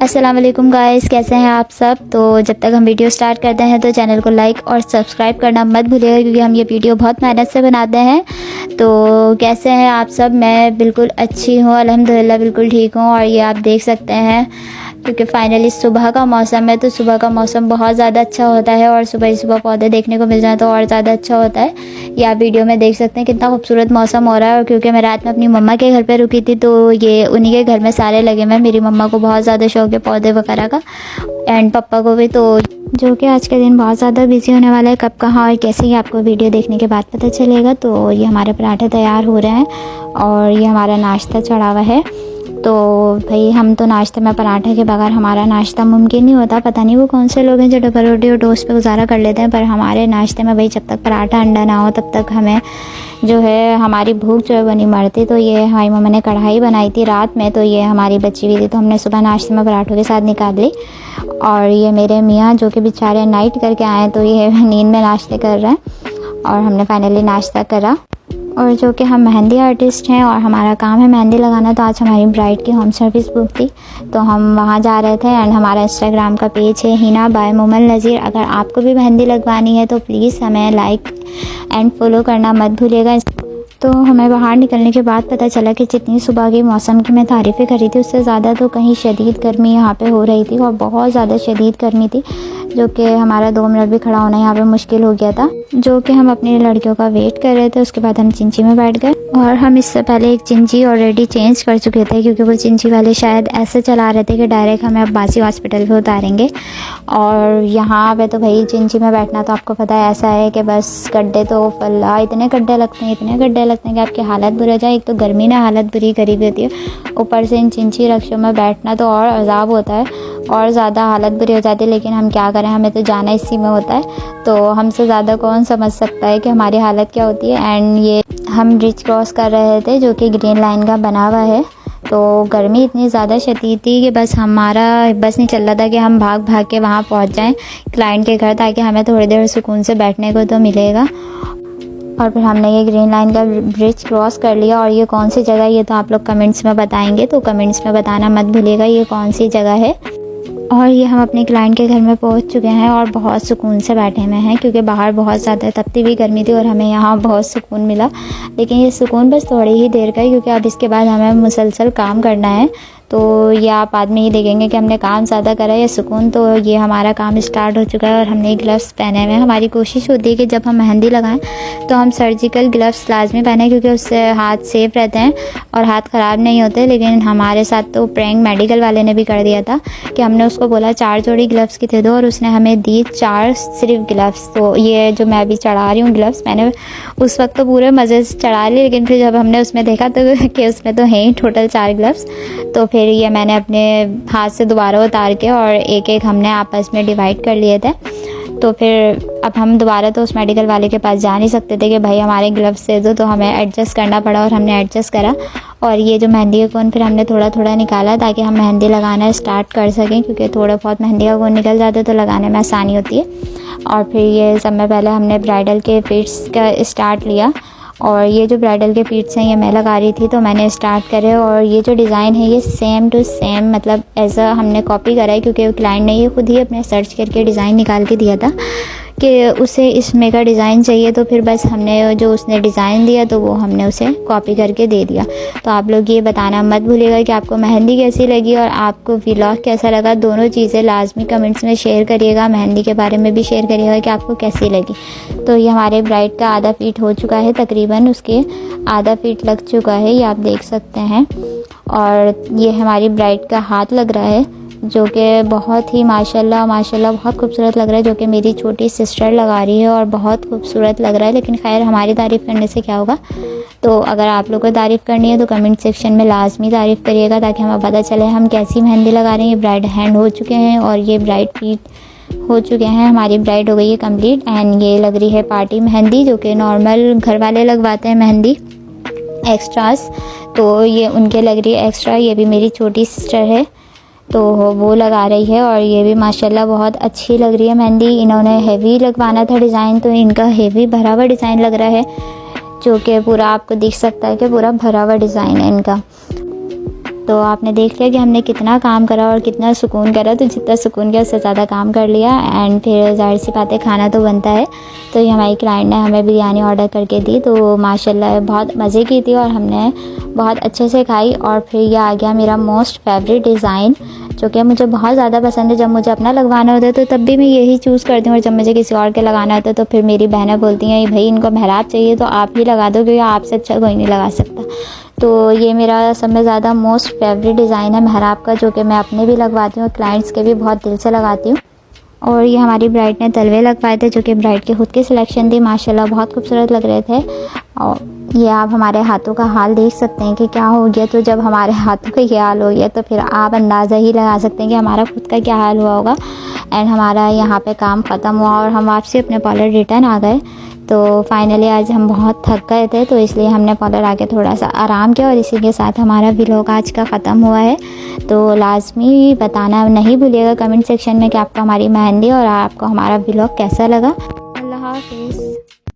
अस्सलाम वालेकुम गाइस, कैसे हैं आप सब। तो जब तक हम वीडियो स्टार्ट करते हैं तो चैनल को लाइक और सब्सक्राइब करना मत भूलिएगा, क्योंकि हम ये वीडियो बहुत मेहनत से बनाते हैं। तो कैसे हैं आप सब। मैं बिल्कुल अच्छी हूँ अल्हम्दुलिल्लाह, बिल्कुल ठीक हूँ। और ये आप देख सकते हैं क्योंकि फाइनली सुबह का मौसम है, तो सुबह का मौसम बहुत ज़्यादा अच्छा होता है और सुबह ही सुबह पौधे देखने को मिल जाए तो और ज़्यादा अच्छा होता है। ये आप वीडियो में देख सकते हैं कितना खूबसूरत मौसम हो रहा है। और क्योंकि मैं रात में अपनी मम्मा के घर पे रुकी थी तो ये उन्हीं के घर में सारे लगे हुए हैं। मेरी मम्मा को बहुत ज़्यादा शौक है पौधे वगैरह का, एंड पापा को भी। तो जो कि आज के दिन बहुत ज़्यादा बिजी होने वाला है, कब कहाँ और कैसे ही आपको वीडियो देखने के बाद पता चलेगा। तो ये हमारे पराठे तैयार हो रहे हैं और ये हमारा नाश्ता चढ़ा हुआ है। तो भाई हम तो नाश्ते में पराठे के बगैर हमारा नाश्ता मुमकिन नहीं होता। पता नहीं वो कौन से लोग हैं जो डबल रोटी और टोस्ट पे गुजारा कर लेते हैं, पर हमारे नाश्ते में भाई जब तक पराठा अंडा ना हो तब तक हमें जो है हमारी भूख जो है वो नहीं मरती। तो ये हमारी मम्मा ने कढ़ाई बनाई थी रात में, तो ये हमारी बची हुई थी, तो हमने सुबह नाश्ते में पराठों के साथ निकाल ली। और ये मेरे मियाँ जो कि बेचारे नाइट करके आए, तो ये नींद में नाश्ते कर रहे हैं और हमने फाइनली नाश्ता करा। और जो कि हम मेहंदी आर्टिस्ट हैं और हमारा काम है मेहंदी लगाना, तो आज हमारी ब्राइड की होम सर्विस बुक थी, तो हम वहाँ जा रहे थे। एंड हमारा इंस्टाग्राम का पेज है हिना बाय मोमल नज़ीर। अगर आपको भी मेहंदी लगवानी है तो प्लीज़ हमें लाइक एंड फॉलो करना मत भूलिएगा। तो हमें बाहर निकलने के बाद पता चला कि जितनी सुबह की मौसम की मैं तारीफ़ें करी थी उससे ज़्यादा तो कहीं शदीद गर्मी यहाँ पे हो रही थी, और बहुत ज़्यादा शदीद गर्मी थी, जो कि हमारा 2 मिनट भी खड़ा होना यहाँ पे मुश्किल हो गया था। जो कि हम अपनी लड़कियों का वेट कर रहे थे, उसके बाद हम चिंची में बैठ गए। और हम इससे पहले एक चिंची ऑलरेडी चेंज कर चुके थे, क्योंकि वो चिंची वाले शायद ऐसे चला रहे थे कि डायरेक्ट हमें अब्बासी हॉस्पिटल पे उतारेंगे। और यहाँ पे तो भाई चिंची में बैठना तो आपको पता है ऐसा है कि बस गड्ढे तो अल्लाह इतने गड्ढे लगते हैं, इतने गड्ढे लगते हैं कि आपकी हालत बुरी हो जाए। एक तो गर्मी ने हालत बुरी करी हुई होती है, ऊपर से इन चिंची रक्षों में बैठना तो और अजाब होता है और ज़्यादा हालत बुरी हो जाती है। लेकिन हम क्या करें, हमें तो जाना इसी में होता है, तो हमसे ज़्यादा कौन समझ सकता है कि हमारी हालत क्या होती है। एंड ये हम ब्रिज क्रॉस कर रहे थे जो कि ग्रीन लाइन का बना हुआ है, तो गर्मी इतनी ज़्यादा शदीद थी कि बस हमारा बस नहीं चल रहा था कि हम भाग भाग के वहाँ पहुँच जाएं क्लाइंट के घर, ताकि हमें थोड़ी देर सुकून से बैठने को तो मिलेगा। और फिर हमने ये ग्रीन लाइन का ब्रिज क्रॉस कर लिया। और ये कौन सी जगह, ये तो आप लोग कमेंट्स में बताएंगे, तो कमेंट्स में बताना मत भूलिएगा ये कौन सी जगह है। और ये हम अपने क्लाइंट के घर में पहुंच चुके हैं और बहुत सुकून से बैठे हुए हैं, क्योंकि बाहर बहुत ज़्यादा तपती हुई गर्मी थी और हमें यहाँ बहुत सुकून मिला। लेकिन ये सुकून बस थोड़ी ही देर का है, क्योंकि अब इसके बाद हमें मुसलसल काम करना है। तो ये आप बाद में ही देखेंगे कि हमने काम ज़्यादा करा है या सुकून। तो ये हमारा काम स्टार्ट हो चुका है और हमने ग्लव्स पहने हुए हैं। हमारी कोशिश होती है कि जब हम मेहंदी लगाएं तो हम सर्जिकल ग्लव्स लाजमी पहने, क्योंकि उससे हाथ सेफ रहते हैं और हाथ ख़राब नहीं होते। लेकिन हमारे साथ तो प्रैंक मेडिकल वाले ने भी कर दिया था कि हमने उसको बोला 4 जोड़ी ग्लव्स की दे दो और उसने हमें दी 4 सिर्फ ग्लव्स। तो ये जो मैं अभी चढ़ा रही हूँ ग्लव्स, मैंने उस वक्त तो पूरे मज़े से चढ़ा ली, लेकिन फिर जब हमने उसमें देखा तो कि उसमें तो है ही टोटल 4 ग्लव्स, तो फिर ये मैंने अपने हाथ से दोबारा उतार के और एक एक हमने आपस में डिवाइड कर लिए थे। तो फिर अब हम दोबारा तो उस मेडिकल वाले के पास जा नहीं सकते थे कि भाई हमारे ग्लव्स दे दो, तो हमें एडजस्ट करना पड़ा और हमने एडजस्ट करा। और ये जो मेहंदी का कोन फिर हमने थोड़ा थोड़ा निकाला ताकि हम मेहंदी लगाना स्टार्ट कर सकें, क्योंकि थोड़ा बहुत मेहंदी का कोन निकल जाता है तो लगाने में आसानी होती है। और फिर ये सब में पहले हमने ब्राइडल के फीट्स का स्टार्ट लिया, और ये जो ब्राइडल के फीट्स हैं ये मैं लगा रही थी, तो मैंने स्टार्ट करे। और ये जो डिज़ाइन है ये सेम टू सेम मतलब ऐसा हमने कॉपी करा है, क्योंकि क्लाइंट ने ये खुद ही अपने सर्च करके डिज़ाइन निकाल के दिया था कि उसे इसमें का डिज़ाइन चाहिए। तो फिर बस हमने जो उसने डिज़ाइन दिया तो वो हमने उसे कॉपी करके दे दिया। तो आप लोग ये बताना मत भूलिएगा कि आपको मेहंदी कैसी लगी और आपको व्लॉग कैसा लगा। दोनों चीज़ें लाजमी कमेंट्स में शेयर करिएगा, मेहंदी के बारे में भी शेयर करिएगा कि आपको कैसी लगी। तो ये हमारे ब्राइड का आधा फीट हो चुका है, तकरीबन उसके आधा फीट लग चुका है, ये आप देख सकते हैं। और ये हमारी ब्राइड का हाथ लग रहा है, जो कि बहुत ही माशाल्लाह माशाल्लाह बहुत खूबसूरत लग रहा है, जो कि मेरी छोटी सिस्टर लगा रही है और बहुत खूबसूरत लग रहा है। लेकिन खैर हमारी तारीफ़ करने से क्या होगा, तो अगर आप लोगों को तारीफ़ करनी है तो कमेंट सेक्शन में लाजमी तारीफ़ करिएगा, ताकि हमें पता चले हम कैसी मेहंदी लगा रहे हैं। ये ब्राइड हैंड हो चुके हैं और ये ब्राइड फीट हो चुके हैं। हमारी ब्राइड हो गई है कंप्लीट। एंड ये लग रही है पार्टी मेहंदी, जो कि नॉर्मल घर वाले लगवाते हैं मेहंदी एक्स्ट्रास, तो ये उनके लग रही है एक्स्ट्रा। ये भी मेरी छोटी सिस्टर है तो वो लगा रही है, और ये भी माशाल्लाह बहुत अच्छी लग रही है मेहंदी। इन्होंने हेवी लगवाना था डिज़ाइन, तो इनका हेवी भरा हुआ डिज़ाइन लग रहा है, जो कि पूरा आपको दिख सकता है कि पूरा भरा हुआ डिज़ाइन है इनका। तो आपने देख लिया कि हमने कितना काम करा और कितना सुकून करा, तो जितना सुकून किया उससे ज़्यादा काम कर लिया। एंड फिर ज़ाहिर सी बात है खाना तो बनता है। तो ये हमारी क्लाइंट ने हमें बिरयानी ऑर्डर करके दी, तो माशाल्लाह बहुत मज़े की थी और हमने बहुत अच्छे से खाई। और फिर ये आ गया मेरा मोस्ट फेवरेट डिज़ाइन, जो कि मुझे बहुत ज़्यादा पसंद है। जब मुझे अपना लगवाना होता है तो तब भी मैं यही चूज़ करती हूँ, और जब मुझे किसी और के लगाना होता है तो फिर मेरी बहनें बोलती हैं भाई इनको मेहराब चाहिए तो आप ही लगा दो, क्योंकि आपसे अच्छा कोई नहीं लगा सकता। तो ये मेरा सब में ज़्यादा मोस्ट फेवरेट डिज़ाइन है मेहराब का, जो कि मैं अपने भी लगवाती हूँ और क्लाइंट्स के भी बहुत दिल से लगाती हूँ। और ये हमारी ब्राइड ने तलवे लगवाए थे, जो कि ब्राइड के खुद की सिलेक्शन थी। माशाल्लाह बहुत खूबसूरत लग रहे थे। और ये आप हमारे हाथों का हाल देख सकते हैं कि क्या हो गया। तो जब हमारे हाथों का ये हाल हो गया तो फिर आप अंदाज़ा ही लगा सकते हैं कि हमारा खुद का क्या हाल हुआ होगा। एंड हमारा यहाँ पे काम ख़त्म हुआ और हम वापसी अपने पार्लर रिटर्न आ गए। तो फाइनली आज हम बहुत थक गए थे, तो इसलिए हमने पार्लर आके थोड़ा सा आराम किया, और इसी के साथ हमारा व्लॉग आज का ख़त्म हुआ है। तो लाजमी बताना नहीं भूलिएगा कमेंट सेक्शन में कि आपको हमारी मेहंदी और आपको हमारा व्लॉग कैसा लगा। अल्लाह हाफ़िज़।